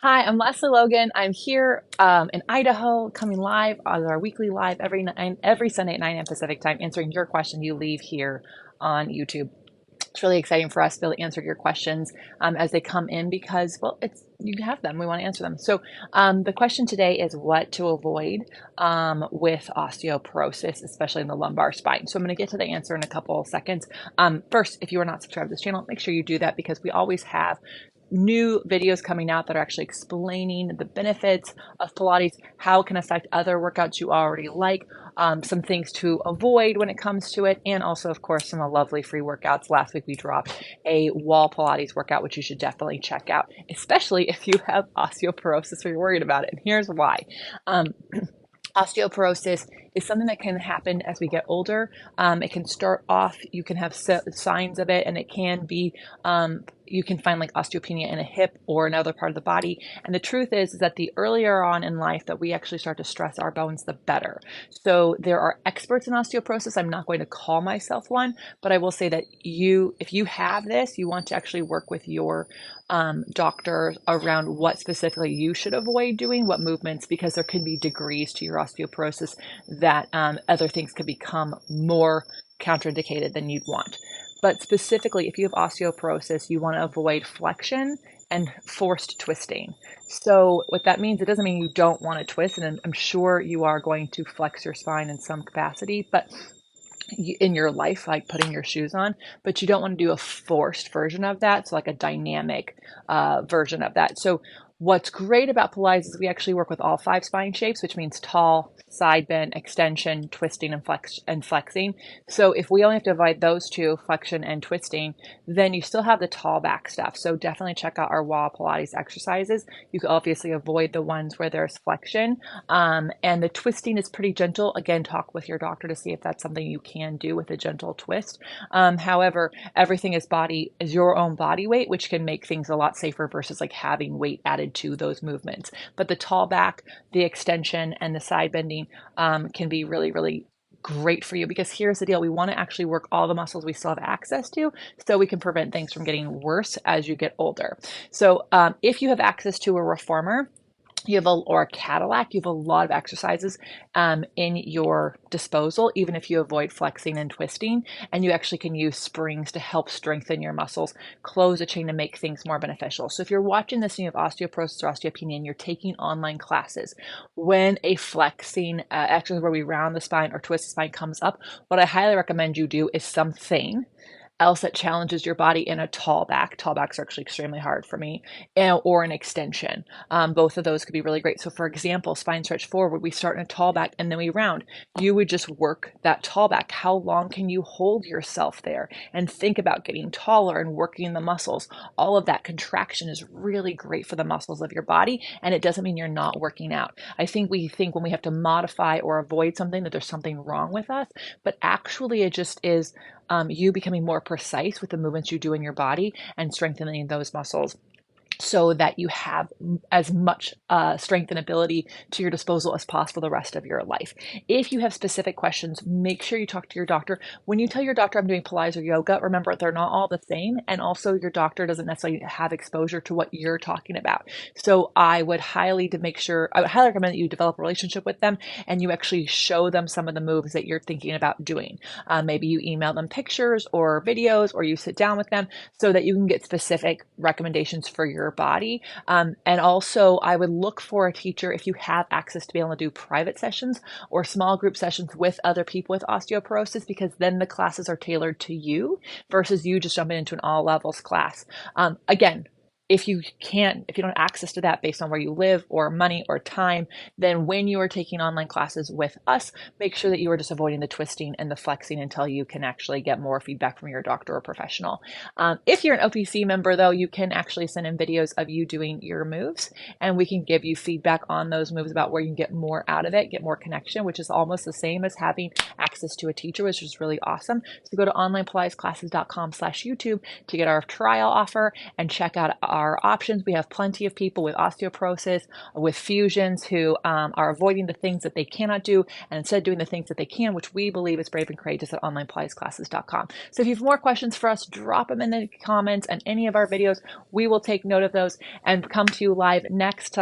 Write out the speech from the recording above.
Hi, I'm Leslie Logan. I'm here in Idaho, coming live on our weekly live every Sunday at 9 a.m. Pacific time, answering your question you leave here on YouTube. It's really exciting for us to be able to answer your questions as they come in because, well, it's you have them. We want to answer them. So the question today is what to avoid with osteoporosis, especially in the lumbar spine. So I'm going to get to the answer in a couple of seconds. First, if you are not subscribed to this channel, make sure you do that because we always have new videos coming out that are actually explaining the benefits of Pilates, how it can affect other workouts you already like, some things to avoid when it comes to it, and also, of course, some lovely free workouts. Last week we dropped a wall Pilates workout, which you should definitely check out, especially if you have osteoporosis or you're worried about it. And here's why. Osteoporosis is something that can happen as we get older. It can start off, you can have signs of it, and it can be, you can find like osteopenia in a hip or another part of the body. And the truth is that the earlier on in life that we actually start to stress our bones, the better. So there are experts in osteoporosis. I'm not going to call myself one, but I will say that if you have this, you want to actually work with your doctor around what specifically you should avoid doing, what movements, because there can be degrees to your osteoporosis that other things could become more contraindicated than you'd want. But specifically, if you have osteoporosis, you want to avoid flexion and forced twisting. So what that means, it doesn't mean you don't want to twist, and I'm sure you are going to flex your spine in some capacity, but in your life, like putting your shoes on, but you don't want to do a forced version of that. So like a dynamic version of that. So what's great about Pilates is we actually work with all 5 spine shapes, which means tall, side bend, extension, twisting, and flexing. So if we only have to avoid those 2, flexion and twisting, then you still have the tall back stuff. So definitely check out our wall Pilates exercises. You can obviously avoid the ones where there's flexion. And the twisting is pretty gentle. Again, talk with your doctor to see if that's something you can do with a gentle twist. However, everything is your own body weight, which can make things a lot safer versus like having weight added to those movements. But the tall back, the extension, and the side bending can be really, really great for you because here's the deal. We want to actually work all the muscles we still have access to so we can prevent things from getting worse as you get older. So if you have access to a reformer, or a Cadillac, you have a lot of exercises in your disposal, even if you avoid flexing and twisting, and you actually can use springs to help strengthen your muscles, close a chain to make things more beneficial. So if you're watching this and you have osteoporosis or osteopenia and you're taking online classes, when a flexing exercise where we round the spine or twist the spine comes up, what I highly recommend you do is something else that challenges your body in a tall back. Tall backs are actually extremely hard for me, or an extension. Both of those could be really great. So for example, spine stretch forward, we start in a tall back and then we round. You would just work that tall back. How long can you hold yourself there and think about getting taller and working the muscles? All of that contraction is really great for the muscles of your body, and it doesn't mean you're not working out. I think we think when we have to modify or avoid something that there's something wrong with us, but actually it just is you becoming more precise with the movements you do in your body and strengthening those muscles so that you have as much strength and ability to your disposal as possible the rest of your life. If you have specific questions, make sure you talk to your doctor. When you tell your doctor I'm doing Pilates or yoga, remember they're not all the same. And also your doctor doesn't necessarily have exposure to what you're talking about. So I would highly recommend that you develop a relationship with them and you actually show them some of the moves that you're thinking about doing. Maybe you email them pictures or videos, or you sit down with them so that you can get specific recommendations for your body. And also, I would look for a teacher if you have access to be able to do private sessions or small group sessions with other people with osteoporosis, because then the classes are tailored to you versus you just jumping into an all levels class. Again, if you don't have access to that based on where you live or money or time, then when you are taking online classes with us, make sure that you are just avoiding the twisting and the flexing until you can actually get more feedback from your doctor or professional. If you're an OPC member, though, you can actually send in videos of you doing your moves, and we can give you feedback on those moves about where you can get more out of it, get more connection, which is almost the same as having access to a teacher, which is really awesome. So go to onlinepilatesclasses.com/YouTube to get our trial offer and check out our our options. We have plenty of people with osteoporosis, with fusions who are avoiding the things that they cannot do and instead doing the things that they can, which we believe is brave and courageous at onlinepilatesclasses.com. So if you have more questions for us, drop them in the comments and any of our videos. We will take note of those and come to you live next time.